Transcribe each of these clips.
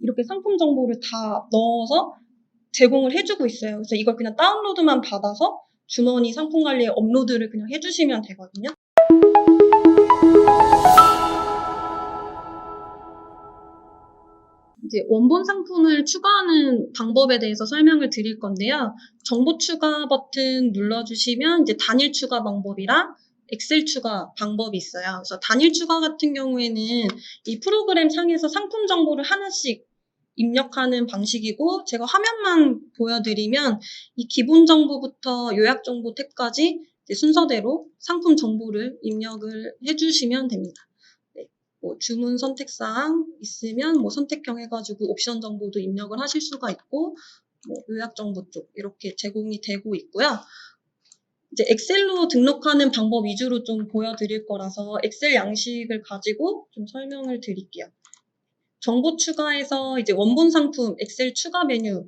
이렇게 상품 정보를 다 넣어서 제공을 해주고 있어요. 그래서 이걸 그냥 다운로드만 받아서 주머니 상품 관리에 업로드를 그냥 해주시면 되거든요. 이제 원본 상품을 추가하는 방법에 대해서 설명을 드릴 건데요. 정보 추가 버튼 눌러주시면 이제 단일 추가 방법이랑 엑셀 추가 방법이 있어요. 그래서 단일 추가 같은 경우에는 이 프로그램 상에서 상품 정보를 하나씩 입력하는 방식이고, 제가 화면만 보여드리면 이 기본 정보부터 요약 정보 탭까지 순서대로 상품 정보를 입력을 해주시면 됩니다. 뭐 주문 선택사항 있으면 뭐 선택형 해가지고 옵션 정보도 입력을 하실 수가 있고, 뭐 요약 정보 쪽 이렇게 제공이 되고 있고요. 이제 엑셀로 등록하는 방법 위주로 좀 보여드릴 거라서 엑셀 양식을 가지고 좀 설명을 드릴게요. 정보 추가해서 이제 원본 상품 엑셀 추가 메뉴를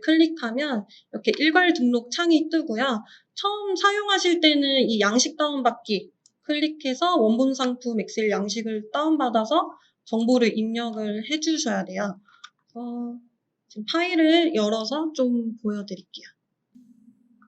클릭하면 이렇게 일괄 등록 창이 뜨고요. 처음 사용하실 때는 이 양식 다운받기 클릭해서 원본 상품 엑셀 양식을 다운받아서 정보를 입력을 해주셔야 돼요. 지금 파일을 열어서 좀 보여드릴게요.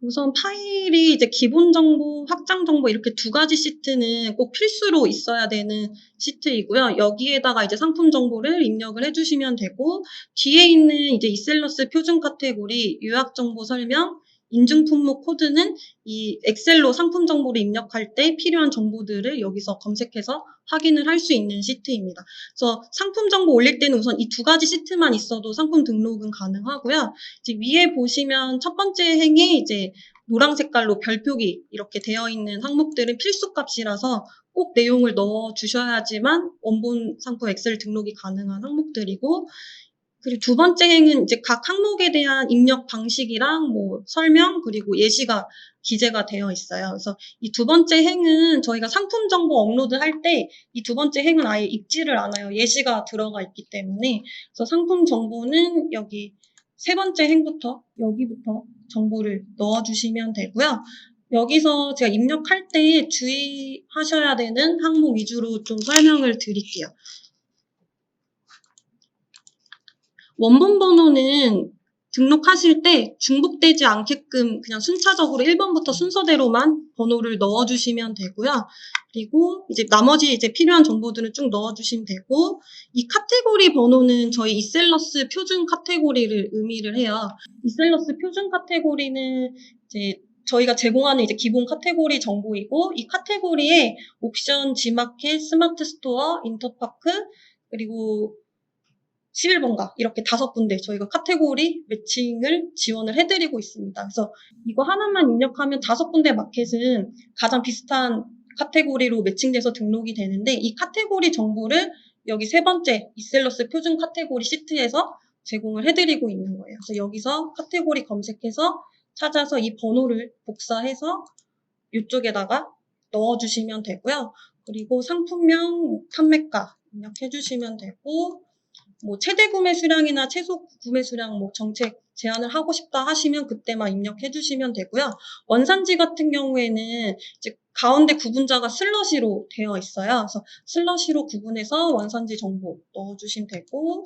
우선 파일이 이제 기본 정보, 확장 정보 이렇게 두 가지 시트는 꼭 필수로 있어야 되는 시트이고요. 여기에다가 이제 상품 정보를 입력을 해주시면 되고, 뒤에 있는 이제 이셀러스 표준 카테고리, 요약 정보 설명, 인증 품목 코드는 이 엑셀로 상품 정보를 입력할 때 필요한 정보들을 여기서 검색해서 확인을 할 수 있는 시트입니다. 그래서 상품 정보 올릴 때는 우선 이 두 가지 시트만 있어도 상품 등록은 가능하고요. 이제 위에 보시면 첫 번째 행에 이제 노랑 색깔로 별표기 이렇게 되어 있는 항목들은 필수 값이라서 꼭 내용을 넣어 주셔야지만 원본 상품 엑셀 등록이 가능한 항목들이고, 그리고 두 번째 행은 이제 각 항목에 대한 입력 방식이랑 뭐 설명 그리고 예시가 기재가 되어 있어요. 그래서 이 두 번째 행은 저희가 상품 정보 업로드 할 때 이 두 번째 행은 아예 읽지를 않아요. 예시가 들어가 있기 때문에. 그래서 상품 정보는 여기 세 번째 행부터 여기부터 정보를 넣어주시면 되고요. 여기서 제가 입력할 때 주의하셔야 되는 항목 위주로 좀 설명을 드릴게요. 원본 번호는 등록하실 때 중복되지 않게끔 그냥 순차적으로 1번부터 순서대로만 번호를 넣어주시면 되고요. 그리고 이제 나머지 이제 필요한 정보들은 쭉 넣어주시면 되고, 이 카테고리 번호는 저희 이셀러스 표준 카테고리를 의미를 해요. 이셀러스 표준 카테고리는 이제 저희가 제공하는 이제 기본 카테고리 정보이고, 이 카테고리에 옵션, 지마켓, 스마트 스토어, 인터파크, 그리고 11번가 이렇게 5군데 저희가 카테고리 매칭을 지원을 해드리고 있습니다. 그래서 이거 하나만 입력하면 5군데 마켓은 가장 비슷한 카테고리로 매칭돼서 등록이 되는데, 이 카테고리 정보를 여기 세 번째 이셀러스 표준 카테고리 시트에서 제공을 해드리고 있는 거예요. 그래서 여기서 카테고리 검색해서 찾아서 이 번호를 복사해서 이쪽에다가 넣어주시면 되고요. 그리고 상품명, 판매가 입력해주시면 되고, 뭐 최대 구매 수량이나 최소 구매 수량 뭐 정책 제한을 하고 싶다 하시면 그때만 입력해 주시면 되고요. 원산지 같은 경우에는 이제 가운데 구분자가 슬러시로 되어 있어요. 그래서 슬러시로 구분해서 원산지 정보 넣어주시면 되고,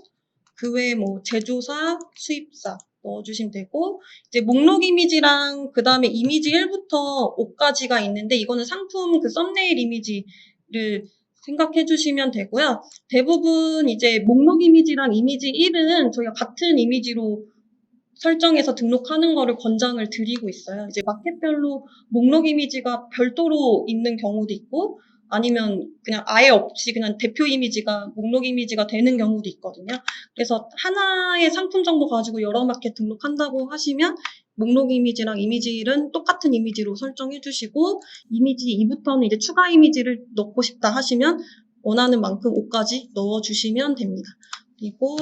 그 외에 뭐 제조사, 수입사 넣어주시면 되고, 이제 목록 이미지랑 그 다음에 이미지 1부터 5까지가 있는데, 이거는 상품 그 썸네일 이미지를 생각해 주시면 되고요. 대부분 이제 목록 이미지랑 이미지 1은 저희가 같은 이미지로 설정해서 등록하는 거를 권장을 드리고 있어요. 이제 마켓별로 목록 이미지가 별도로 있는 경우도 있고, 아니면 그냥 아예 없이 그냥 대표 이미지가 목록 이미지가 되는 경우도 있거든요. 그래서 하나의 상품 정보 가지고 여러 마켓 등록한다고 하시면 목록 이미지랑 이미지 1은 똑같은 이미지로 설정해 주시고, 이미지 2부터는 이제 추가 이미지를 넣고 싶다 하시면 원하는 만큼 5까지 넣어 주시면 됩니다. 그리고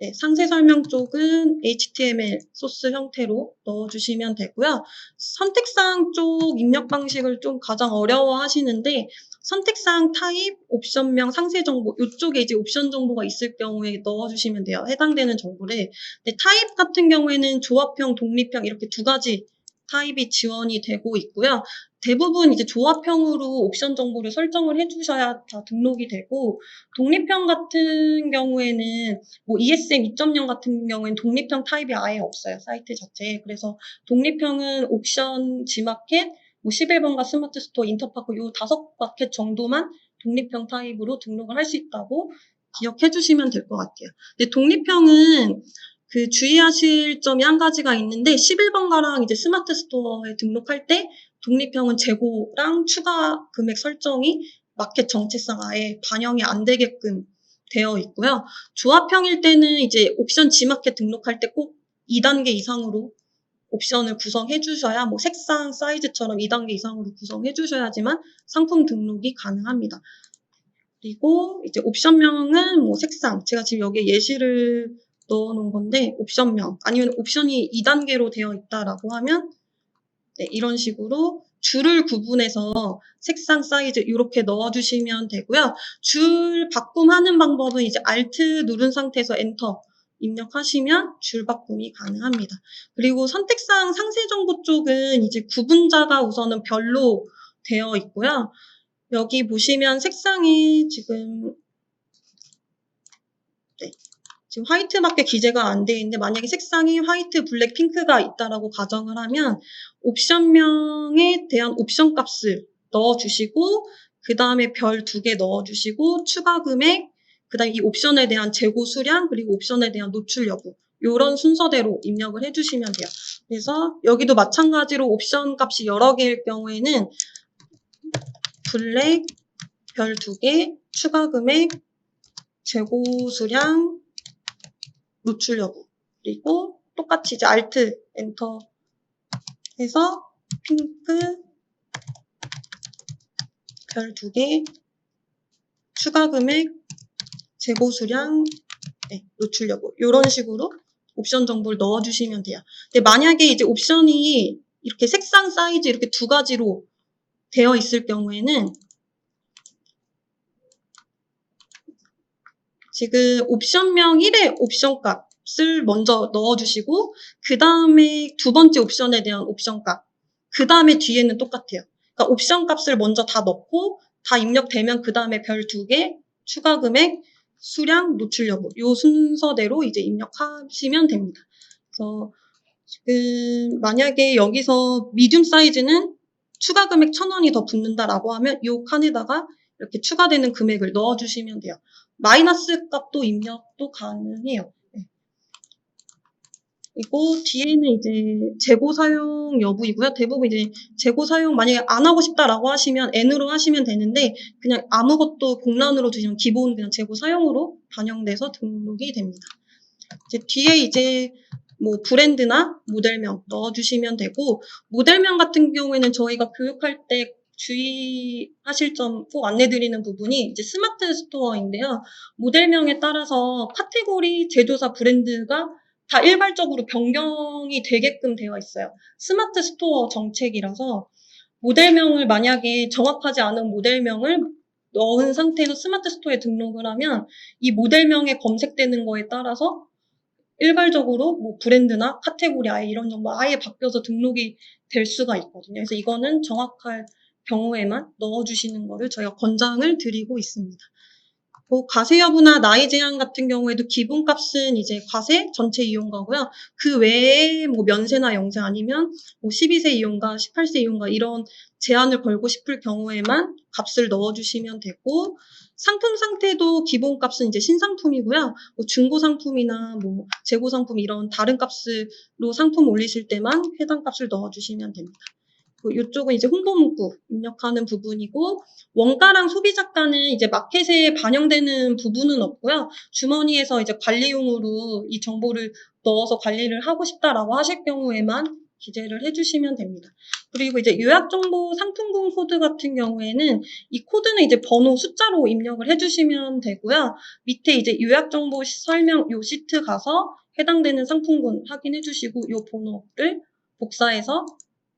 네, 상세 설명 쪽은 HTML 소스 형태로 넣어주시면 되고요. 선택사항 쪽 입력 방식을 좀 가장 어려워 하시는데, 선택사항 타입, 옵션명, 상세 정보, 이쪽에 이제 옵션 정보가 있을 경우에 넣어주시면 돼요. 해당되는 정보를. 근데 타입 같은 경우에는 조합형, 독립형 이렇게 두 가지 타입이 지원이 되고 있고요. 대부분 이제 조합형으로 옵션 정보를 설정을 해주셔야 다 등록이 되고, 독립형 같은 경우에는 뭐 ESM 2.0 같은 경우에는 독립형 타입이 아예 없어요, 사이트 자체에. 그래서 독립형은 옵션 G마켓, 뭐 11번가 스마트 스토어, 인터파크 요 5마켓 정도만 독립형 타입으로 등록을 할 수 있다고 기억해 주시면 될 것 같아요. 근데 독립형은 그 주의하실 점이 한 가지가 있는데, 11번가랑 이제 스마트 스토어에 등록할 때 독립형은 재고랑 추가 금액 설정이 마켓 정체상 아예 반영이 안 되게끔 되어 있고요. 조합형일 때는 이제 옵션 G마켓 등록할 때 꼭 2단계 이상으로 옵션을 구성해 주셔야, 뭐 색상, 사이즈처럼 2단계 이상으로 구성해 주셔야지만 상품 등록이 가능합니다. 그리고 이제 옵션명은 뭐 색상, 제가 지금 여기에 예시를 넣어 놓은 건데, 옵션명, 아니면 옵션이 2단계로 되어 있다라고 하면, 네, 이런 식으로 줄을 구분해서 색상, 사이즈 이렇게 넣어주시면 되고요. 줄 바꿈하는 방법은 이제 Alt 누른 상태에서 엔터 입력하시면 줄 바꿈이 가능합니다. 그리고 선택사항 상세 정보 쪽은 이제 구분자가 우선은 별로 되어 있고요. 여기 보시면 색상이 지금, 네, 지금 화이트밖에 기재가 안 돼 있는데, 만약에 색상이 화이트, 블랙, 핑크가 있다라고 가정을 하면 옵션명에 대한 옵션 값을 넣어주시고, 그 다음에 별 2개 넣어주시고, 추가 금액, 그 다음에 이 옵션에 대한 재고 수량, 그리고 옵션에 대한 노출 여부, 이런 순서대로 입력을 해주시면 돼요. 그래서 여기도 마찬가지로 옵션 값이 여러 개일 경우에는 블랙, 별 2개, 추가 금액, 재고 수량, 노출 여부, 그리고 똑같이 이제 Alt 엔터 해서 핑크, 별 2개, 추가 금액, 재고 수량, 네, 노출 여부, 이런 식으로 옵션 정보를 넣어주시면 돼요. 근데 만약에 이제 옵션이 이렇게 색상, 사이즈 이렇게 2가지로 되어 있을 경우에는 지금 옵션명 1의 옵션 값을 먼저 넣어주시고, 그 다음에 2번째 옵션에 대한 옵션 값, 그 다음에 뒤에는 똑같아요. 그러니까 옵션 값을 먼저 다 넣고 다 입력되면 그 다음에 별 2개, 추가 금액, 수량, 노출 여부, 요 순서대로 이제 입력하시면 됩니다. 그래서 지금 만약에 여기서 미디움 사이즈는 추가 금액 1,000원이 더 붙는다라고 하면 이 칸에다가 이렇게 추가되는 금액을 넣어주시면 돼요. 마이너스 값도 입력도 가능해요. 네. 그리고 뒤에는 이제 재고 사용 여부이고요. 대부분 이제 재고 사용 만약에 안 하고 싶다라고 하시면 N으로 하시면 되는데, 그냥 아무것도 공란으로 두시면 기본 그냥 재고 사용으로 반영돼서 등록이 됩니다. 이제 뒤에 이제 뭐 브랜드나 모델명 넣어주시면 되고, 모델명 같은 경우에는 저희가 교육할 때 주의하실 점 꼭 안내드리는 부분이 이제 스마트 스토어인데요. 모델명에 따라서 카테고리, 제조사, 브랜드가 다 일괄적으로 변경이 되게끔 되어 있어요. 스마트 스토어 정책이라서 모델명을 만약에 정확하지 않은 모델명을 넣은 상태에서 스마트 스토어에 등록을 하면 이 모델명에 검색되는 거에 따라서 일괄적으로 뭐 브랜드나 카테고리 아예 이런 정보 아예 바뀌어서 등록이 될 수가 있거든요. 그래서 이거는 정확할 경우에만 넣어주시는 거를 저희가 권장을 드리고 있습니다. 뭐 과세 여부나 나이 제한 같은 경우에도 기본값은 이제 과세 전체 이용가고요. 그 외에 뭐 면세나 영세 아니면 뭐 12세 이용가, 18세 이용가 이런 제한을 걸고 싶을 경우에만 값을 넣어주시면 되고, 상품 상태도 기본값은 이제 신상품이고요. 뭐 중고 상품이나 뭐 재고 상품 이런 다른 값으로 상품 올리실 때만 해당 값을 넣어주시면 됩니다. 이쪽은 이제 홍보 문구 입력하는 부분이고, 원가랑 소비자가는 이제 마켓에 반영되는 부분은 없고요. 주머니에서 이제 관리용으로 이 정보를 넣어서 관리를 하고 싶다라고 하실 경우에만 기재를 해주시면 됩니다. 그리고 이제 요약정보 상품군 코드 같은 경우에는 이 코드는 이제 번호 숫자로 입력을 해주시면 되고요. 밑에 이제 요약정보 설명 요 시트 가서 해당되는 상품군 확인해 주시고 요 번호를 복사해서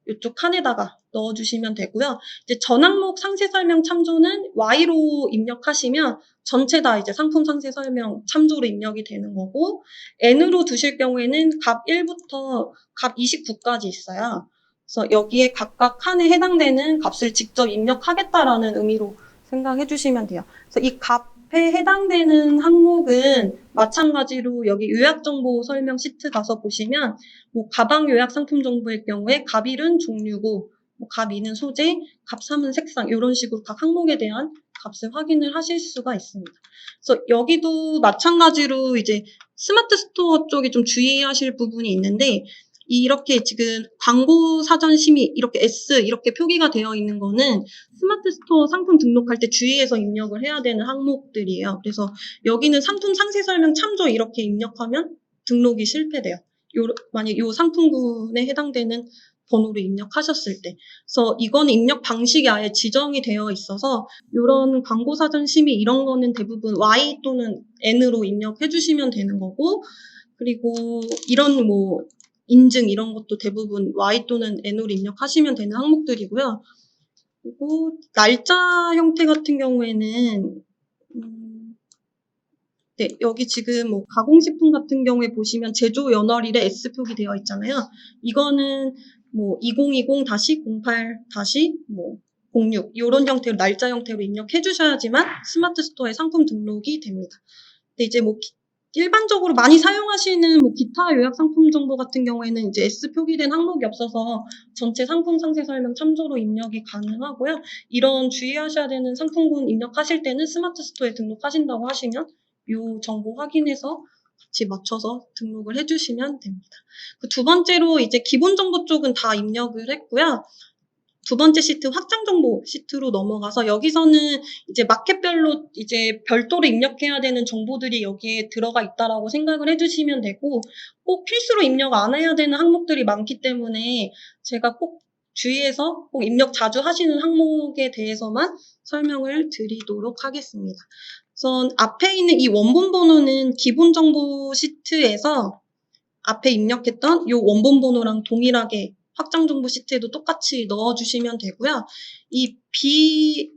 이쪽 칸에다가 넣어주시면 되고요. 이제 전항목 상세 설명 참조는 Y로 입력하시면 전체 다 이제 상품 상세 설명 참조로 입력이 되는 거고, N으로 두실 경우에는 값 1부터 값 29까지 있어요. 그래서 여기에 각각 칸에 해당되는 값을 직접 입력하겠다라는 의미로 생각해 주시면 돼요. 그래서 이 값에 해당되는 항목은 마찬가지로 여기 요약정보 설명 시트 가서 보시면 뭐 가방 요약 상품 정보일 경우에 값 1은 종류고 뭐 값 2는 소재, 값 3은 색상 이런 식으로 각 항목에 대한 값을 확인을 하실 수가 있습니다. 그래서 여기도 마찬가지로 이제 스마트 스토어 쪽에 좀 주의하실 부분이 있는데 이렇게 지금 광고 사전 심의 이렇게 S 이렇게 표기가 되어 있는 거는 스마트 스토어 상품 등록할 때 주의해서 입력을 해야 되는 항목들이에요. 그래서 여기는 상품 상세 설명 참조 이렇게 입력하면 등록이 실패돼요. 만약 요 상품군에 해당되는 번호를 입력하셨을 때. 그래서 이거는 입력 방식이 아예 지정이 되어 있어서 이런 광고 사전 심의 이런 거는 대부분 Y 또는 N으로 입력해 주시면 되는 거고 그리고 이런 뭐 인증 이런 것도 대부분 Y 또는 N으로 입력하시면 되는 항목들이고요. 그리고 날짜 형태 같은 경우에는 네, 여기 지금 뭐 가공식품 같은 경우에 보시면 제조 연월일에 S 표기되어 있잖아요. 이거는 뭐 2020-08-뭐 06 이런 형태로 날짜 형태로 입력해 주셔야지만 스마트 스토어에 상품 등록이 됩니다. 근데 이제 뭐 일반적으로 많이 사용하시는 뭐 기타 요약 상품 정보 같은 경우에는 이제 S 표기된 항목이 없어서 전체 상품 상세 설명 참조로 입력이 가능하고요. 이런 주의하셔야 되는 상품군 입력하실 때는 스마트 스토어에 등록하신다고 하시면 이 정보 확인해서 같이 맞춰서 등록을 해주시면 됩니다. 그 두 번째로 이제 기본 정보 쪽은 다 입력을 했고요. 두 번째 시트 확장 정보 시트로 넘어가서 여기서는 이제 마켓별로 이제 별도로 입력해야 되는 정보들이 여기에 들어가 있다라고 생각을 해주시면 되고 꼭 필수로 입력 안 해야 되는 항목들이 많기 때문에 제가 꼭 주의해서 꼭 입력 자주 하시는 항목에 대해서만 설명을 드리도록 하겠습니다. 우선 앞에 있는 이 원본 번호는 기본 정보 시트에서 앞에 입력했던 이 원본 번호랑 동일하게 확장 정보 시트에도 똑같이 넣어주시면 되고요. 이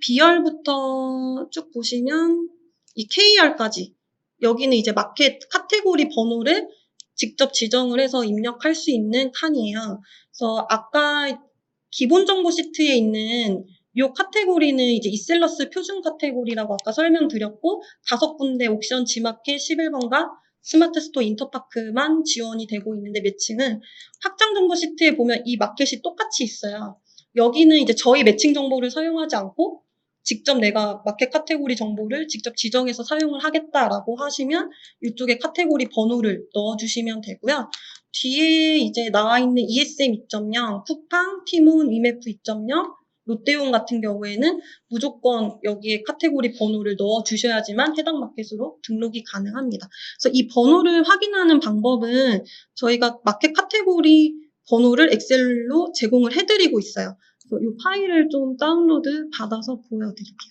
B열부터 쭉 보시면 이 K열까지 여기는 이제 마켓 카테고리 번호를 직접 지정을 해서 입력할 수 있는 칸이에요. 그래서 아까 기본 정보 시트에 있는 이 카테고리는 이제 이셀러스 표준 카테고리라고 아까 설명드렸고 5군데 옥션 G마켓 11번가 스마트 스토어 인터파크만 지원이 되고 있는데 매칭은 확장 정보 시트에 보면 이 마켓이 똑같이 있어요. 여기는 이제 저희 매칭 정보를 사용하지 않고 직접 내가 마켓 카테고리 정보를 직접 지정해서 사용을 하겠다라고 하시면 이쪽에 카테고리 번호를 넣어주시면 되고요. 뒤에 이제 나와 있는 ESM 2.0, 쿠팡, 티몬, 위메프 2.0, 롯데온 같은 경우에는 무조건 여기에 카테고리 번호를 넣어주셔야지만 해당 마켓으로 등록이 가능합니다. 그래서 이 번호를 확인하는 방법은 저희가 마켓 카테고리 번호를 엑셀로 제공을 해드리고 있어요. 그래서 이 파일을 좀 다운로드 받아서 보여드릴게요.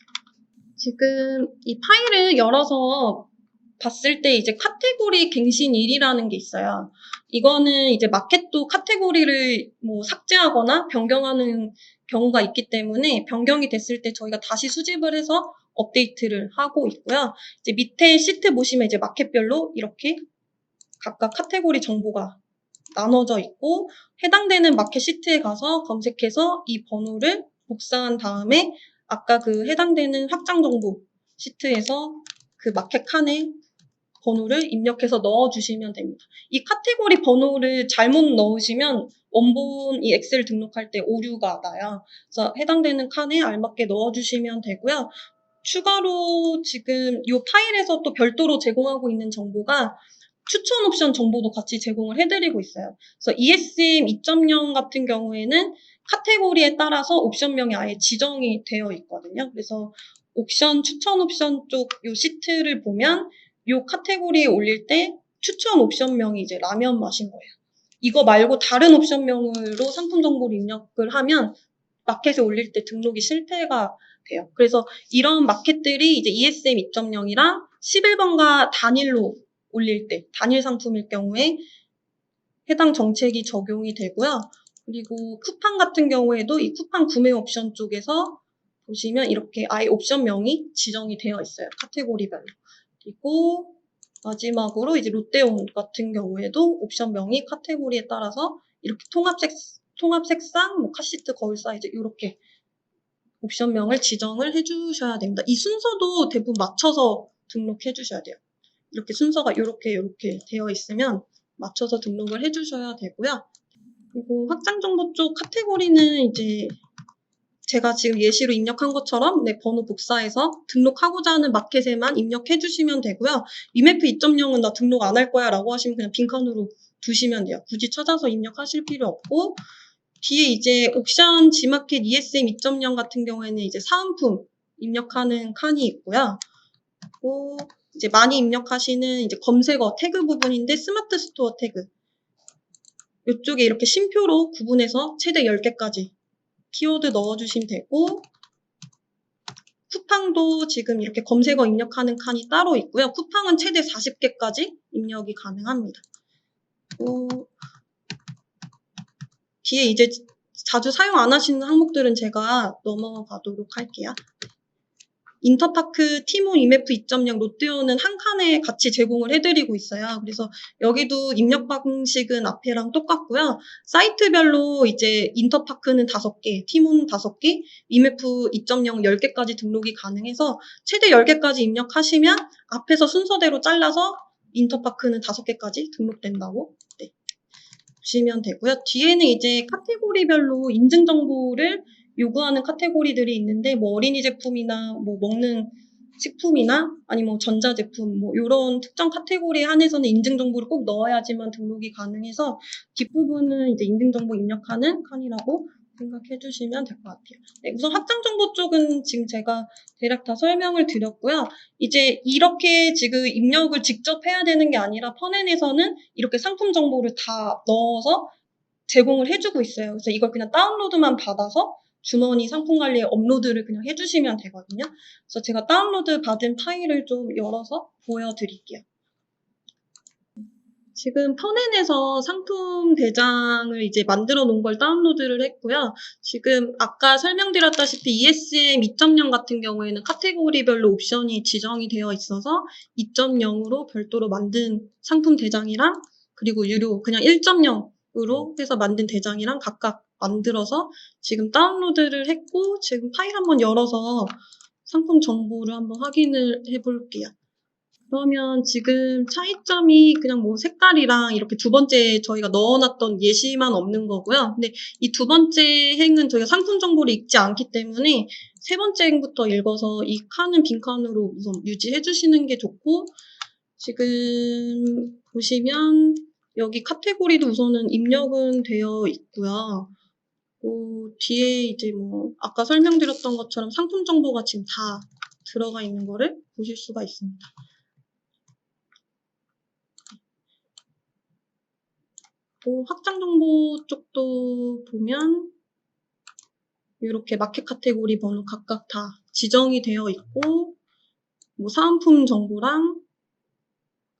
지금 이 파일을 열어서 봤을 때 이제 카테고리 갱신 1이라는 게 있어요. 이거는 이제 마켓도 카테고리를 뭐 삭제하거나 변경하는 경우가 있기 때문에 변경이 됐을 때 저희가 다시 수집을 해서 업데이트를 하고 있고요. 이제 밑에 시트 보시면 이제 마켓별로 이렇게 각각 카테고리 정보가 나눠져 있고 해당되는 마켓 시트에 가서 검색해서 이 번호를 복사한 다음에 아까 그 해당되는 확장 정보 시트에서 그 마켓 칸에 번호를 입력해서 넣어주시면 됩니다. 이 카테고리 번호를 잘못 넣으시면 원본 이 엑셀 등록할 때 오류가 나요. 그래서 해당되는 칸에 알맞게 넣어주시면 되고요. 추가로 지금 이 파일에서 또 별도로 제공하고 있는 정보가 추천 옵션 정보도 같이 제공을 해드리고 있어요. 그래서 ESM 2.0 같은 경우에는 카테고리에 따라서 옵션명이 아예 지정이 되어 있거든요. 그래서 추천 옵션 쪽 이 시트를 보면 이 카테고리에 올릴 때 추천 옵션명이 이제 라면 맛인 거예요. 이거 말고 다른 옵션명으로 상품 정보를 입력을 하면 마켓에 올릴 때 등록이 실패가 돼요. 그래서 이런 마켓들이 이제 ESM 2.0이랑 11번가 단일로 올릴 때, 단일 상품일 경우에 해당 정책이 적용이 되고요. 그리고 쿠팡 같은 경우에도 이 쿠팡 구매 옵션 쪽에서 보시면 이렇게 아예 옵션명이 지정이 되어 있어요. 카테고리별로. 그리고 마지막으로 이제 롯데온 같은 경우에도 옵션명이 카테고리에 따라서 이렇게 통합색 통합 색상, 뭐 카시트 거울 사이즈 이렇게 옵션명을 지정을 해주셔야 됩니다. 이 순서도 대부분 맞춰서 등록해 주셔야 돼요. 이렇게 순서가 이렇게 되어 있으면 맞춰서 등록을 해주셔야 되고요. 그리고 확장 정보 쪽 카테고리는 이제 제가 지금 예시로 입력한 것처럼 번호 복사해서 등록하고자 하는 마켓에만 입력해 주시면 되고요. 이맵프 2.0은 나 등록 안 할 거야 라고 하시면 그냥 빈칸으로 두시면 돼요. 굳이 찾아서 입력하실 필요 없고, 뒤에 이제 옥션 G마켓 ESM 2.0 같은 경우에는 이제 사은품 입력하는 칸이 있고요. 그리고 이제 많이 입력하시는 이제 검색어 태그 부분인데 스마트 스토어 태그. 이쪽에 이렇게 심표로 구분해서 최대 10개까지 키워드 넣어주시면 되고, 쿠팡도 지금 이렇게 검색어 입력하는 칸이 따로 있고요. 쿠팡은 최대 40개까지 입력이 가능합니다. 뒤에 이제 자주 사용 안 하시는 항목들은 제가 넘어가도록 할게요. 인터파크 티몬 이맵프 2.0 롯데온은 한 칸에 같이 제공을 해드리고 있어요. 그래서 여기도 입력 방식은 앞에랑 똑같고요. 사이트별로 이제 인터파크는 5개, 티몬 5개, 이맵프 2.0 10개까지 등록이 가능해서 최대 10개까지 입력하시면 앞에서 순서대로 잘라서 인터파크는 5개까지 등록된다고 보시면 되고요. 뒤에는 이제 카테고리별로 인증 정보를 요구하는 카테고리들이 있는데, 뭐 어린이 제품이나 뭐 먹는 식품이나 아니면 뭐 전자제품 뭐 이런 특정 카테고리에 한해서는 인증 정보를 꼭 넣어야지만 등록이 가능해서 뒷부분은 이제 인증 정보 입력하는 칸이라고 생각해 주시면 될 것 같아요. 네, 우선 확장 정보 쪽은 지금 제가 대략 다 설명을 드렸고요. 이제 이렇게 지금 입력을 직접 해야 되는 게 아니라 펀앤에서는 이렇게 상품 정보를 다 넣어서 제공을 해주고 있어요. 그래서 이걸 그냥 다운로드만 받아서 주머니 상품 관리에 업로드를 그냥 해주시면 되거든요. 그래서 제가 다운로드 받은 파일을 좀 열어서 보여드릴게요. 지금 펀앤에서 상품 대장을 이제 만들어 놓은 걸 다운로드를 했고요. 지금 아까 설명드렸다시피 ESM 2.0 같은 경우에는 카테고리별로 옵션이 지정이 되어 있어서 2.0으로 별도로 만든 상품 대장이랑 그리고 유료 그냥 1.0으로 해서 만든 대장이랑 각각 만들어서 지금 다운로드를 했고, 지금 파일 한번 열어서 상품 정보를 한번 확인을 해볼게요. 그러면 지금 차이점이 그냥 뭐 색깔이랑 이렇게 두 번째 저희가 넣어놨던 예시만 없는 거고요. 근데 이 두 번째 행은 저희가 상품 정보를 읽지 않기 때문에 세 번째 행부터 읽어서 이 칸은 빈칸으로 우선 유지해 주시는 게 좋고, 지금 보시면 여기 카테고리도 우선은 입력은 되어 있고요. 뒤에 이제 뭐 아까 설명드렸던 것처럼 상품 정보가 지금 다 들어가 있는 거를 보실 수가 있습니다. 또 확장 정보 쪽도 보면 이렇게 마켓 카테고리 번호 각각 다 지정이 되어 있고, 뭐 사은품 정보랑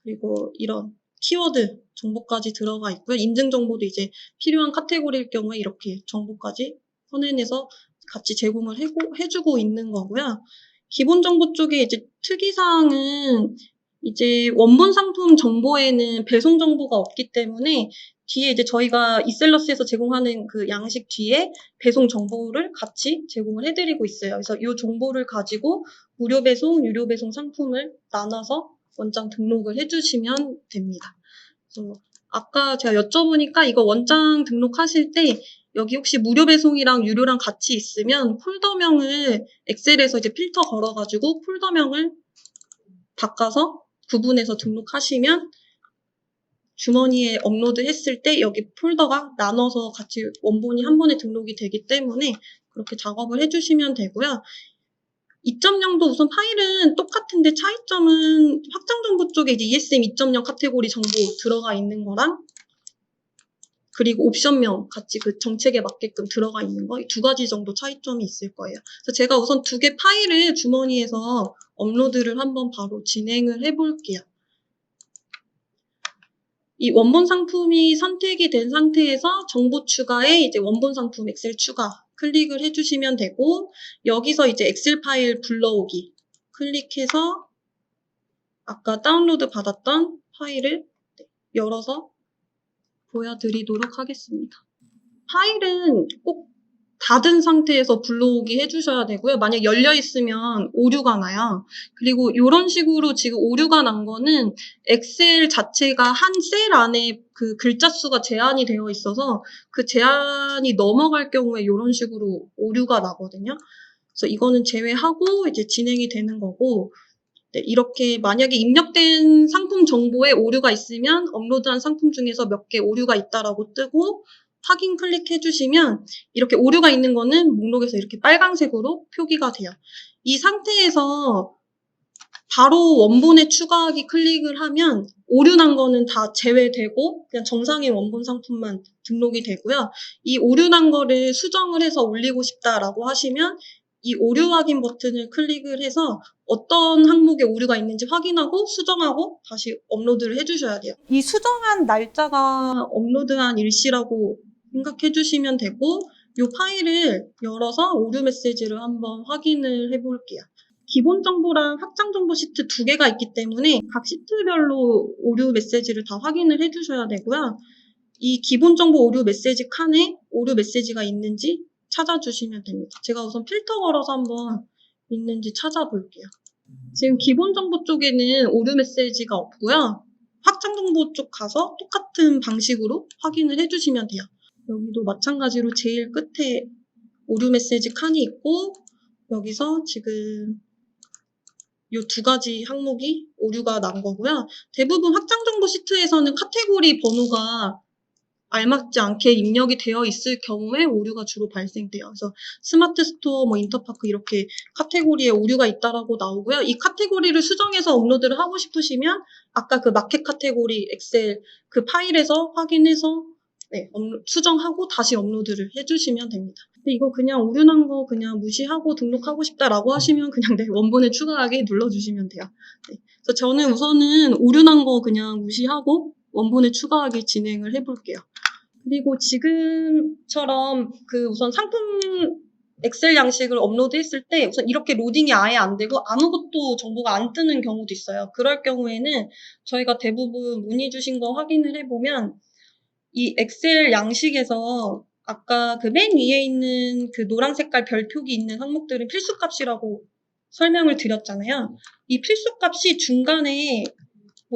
그리고 이런 키워드 정보까지 들어가 있고요. 인증 정보도 이제 필요한 카테고리일 경우에 이렇게 정보까지 펀앤에서 같이 제공을 해주고 있는 거고요. 기본 정보 쪽에 이제 특이사항은 이제 원본 상품 정보에는 배송 정보가 없기 때문에 뒤에 이제 저희가 이셀러스에서 제공하는 그 양식 뒤에 배송 정보를 같이 제공을 해드리고 있어요. 그래서 이 정보를 가지고 무료 배송, 유료 배송 상품을 나눠서 원장 등록을 해주시면 됩니다. 그래서 아까 제가 여쭤보니까 이거 원장 등록하실 때 여기 혹시 무료 배송이랑 유료랑 같이 있으면 폴더명을 엑셀에서 이제 필터 걸어가지고 폴더명을 바꿔서 구분해서 등록하시면 주머니에 업로드 했을 때 여기 폴더가 나눠서 같이 원본이 한 번에 등록이 되기 때문에 그렇게 작업을 해주시면 되고요. 2.0도 우선 파일은 똑같은데 차이점은 확장 정보 쪽에 이제 ESM 2.0 카테고리 정보 들어가 있는 거랑 그리고 옵션명 같이 그 정책에 맞게끔 들어가 있는 거, 이 두 가지 정도 차이점이 있을 거예요. 그래서 제가 우선 2개 파일을 주머니에서 업로드를 한번 바로 진행을 해볼게요. 이 원본 상품이 선택이 된 상태에서 정보 추가에 이제 원본 상품 엑셀 추가 클릭을 해주시면 되고, 여기서 이제 엑셀 파일 불러오기 클릭해서 아까 다운로드 받았던 파일을 열어서 보여드리도록 하겠습니다. 파일은 꼭 닫은 상태에서 불러오기 해주셔야 되고요. 만약 열려있으면 오류가 나요. 그리고 이런 식으로 지금 오류가 난 거는 엑셀 자체가 한 셀 안에 그 글자 수가 제한이 되어 있어서 그 제한이 넘어갈 경우에 이런 식으로 오류가 나거든요. 그래서 이거는 제외하고 이제 진행이 되는 거고, 네, 이렇게 만약에 입력된 상품 정보에 오류가 있으면 업로드한 상품 중에서 몇 개 오류가 있다라고 뜨고 확인 클릭해 주시면 이렇게 오류가 있는 거는 목록에서 이렇게 빨간색으로 표기가 돼요. 이 상태에서 바로 원본에 추가하기 클릭을 하면 오류 난 거는 다 제외되고 그냥 정상의 원본 상품만 등록이 되고요. 이 오류 난 거를 수정을 해서 올리고 싶다라고 하시면 이 오류 확인 버튼을 클릭을 해서 어떤 항목에 오류가 있는지 확인하고 수정하고 다시 업로드를 해주셔야 돼요. 이 수정한 날짜가 업로드한 일시라고 생각해 주시면 되고 이 파일을 열어서 오류 메시지를 한번 확인을 해볼게요. 기본 정보랑 확장 정보 시트 두 개가 있기 때문에 각 시트별로 오류 메시지를 다 확인을 해주셔야 되고요. 이 기본 정보 오류 메시지 칸에 오류 메시지가 있는지 찾아주시면 됩니다. 제가 우선 필터 걸어서 한번 있는지 찾아볼게요. 지금 기본 정보 쪽에는 오류 메시지가 없고요. 확장 정보 쪽 가서 똑같은 방식으로 확인을 해주시면 돼요. 여기도 마찬가지로 제일 끝에 오류 메시지 칸이 있고 여기서 지금 이 두 가지 항목이 오류가 난 거고요. 대부분 확장 정보 시트에서는 카테고리 번호가 알맞지 않게 입력이 되어 있을 경우에 오류가 주로 발생돼요. 그래서 스마트 스토어, 인터파크 이렇게 카테고리에 오류가 있다라고 나오고요. 이 카테고리를 수정해서 업로드를 하고 싶으시면 아까 그 마켓 카테고리 엑셀 그 파일에서 확인해서 수정하고 다시 업로드를 해주시면 됩니다. 근데 이거 그냥 오류 난 거 그냥 무시하고 등록하고 싶다라고 하시면 그냥 원본에 추가하기 눌러주시면 돼요. 그래서 저는 우선은 오류 난 거 그냥 무시하고 원본에 추가하기 진행을 해볼게요. 그리고 지금처럼 그 우선 상품 엑셀 양식을 업로드했을 때 우선 이렇게 로딩이 아예 안 되고 아무것도 정보가 안 뜨는 경우도 있어요. 그럴 경우에는 저희가 대부분 문의 주신 거 확인을 해보면 이 엑셀 양식에서 아까 그 맨 위에 있는 그 노란 색깔 별표기 있는 항목들은 필수값이라고 설명을 드렸잖아요. 이 필수값이 중간에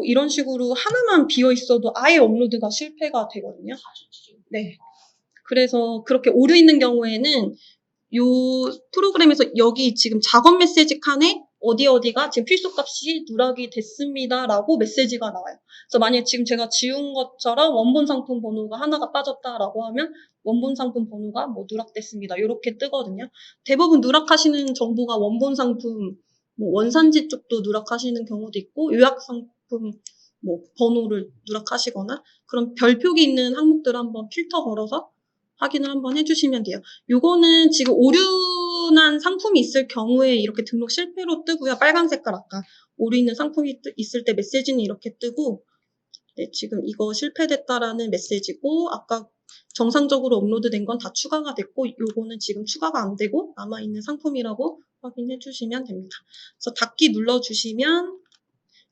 이런 식으로 하나만 비어 있어도 아예 업로드가 실패가 되거든요. 네. 그래서 그렇게 오류 있는 경우에는 이 프로그램에서 여기 지금 작업 메시지 칸에 어디가 지금 필수값이 누락이 됐습니다라고 메시지가 나와요. 그래서 만약에 지금 제가 지운 것처럼 원본 상품 번호가 하나가 빠졌다라고 하면 원본 상품 번호가 누락됐습니다. 이렇게 뜨거든요. 대부분 누락하시는 정보가 원본 상품, 원산지 쪽도 누락하시는 경우도 있고 요약 상품 번호를 누락하시거나 그런 별표기 있는 항목들을 한번 필터 걸어서 확인을 한번 해주시면 돼요. 요거는 지금 오류난 상품이 있을 경우에 이렇게 등록 실패로 뜨고요. 빨간 색깔 아까 오류 있는 상품이 있을 때 메시지는 이렇게 뜨고 네, 지금 이거 실패됐다라는 메시지고 아까 정상적으로 업로드된 건 다 추가가 됐고 요거는 지금 추가가 안 되고 남아있는 상품이라고 확인해 주시면 됩니다. 그래서 닫기 눌러주시면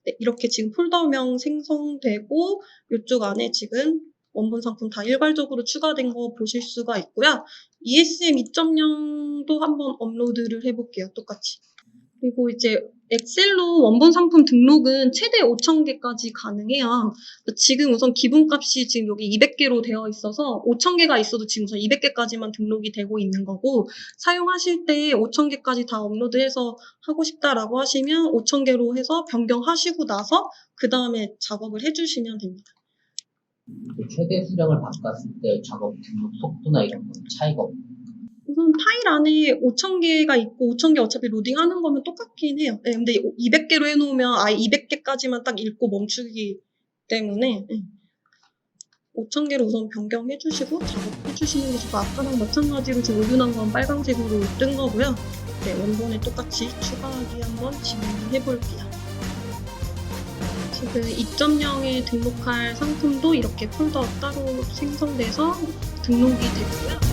네, 이렇게 지금 폴더명 생성되고 이쪽 안에 지금 원본 상품 다 일괄적으로 추가된 거 보실 수가 있고요. ESM 2.0도 한번 업로드를 해볼게요. 똑같이. 그리고 이제 엑셀로 원본 상품 등록은 최대 5,000개까지 가능해요. 지금 우선 기본값이 지금 여기 200개로 되어 있어서 5,000개가 있어도 지금 우선 200개까지만 등록이 되고 있는 거고 사용하실 때 5,000개까지 다 업로드해서 하고 싶다라고 하시면 5,000개로 해서 변경하시고 나서 그 다음에 작업을 해주시면 됩니다. 최대 수량을 바꿨을 때 작업 등록 속도나 이런 건 차이가 없나요? 우선 파일 안에 5,000개가 있고 5,000개 어차피 로딩하는 거면 똑같긴 해요. 네, 근데 200개로 해놓으면 아예 200개까지만 딱 읽고 멈추기 때문에 5,000개를 우선 변경해 주시고 작업해 주시는 게 좋고 아까랑 마찬가지로 지금 오류 난 건 빨간색으로 뜬 거고요. 네, 원본에 똑같이 추가하기 한번 진행해 볼게요. 지금 2.0에 등록할 상품도 이렇게 폴더 따로 생성돼서 등록이 되고요.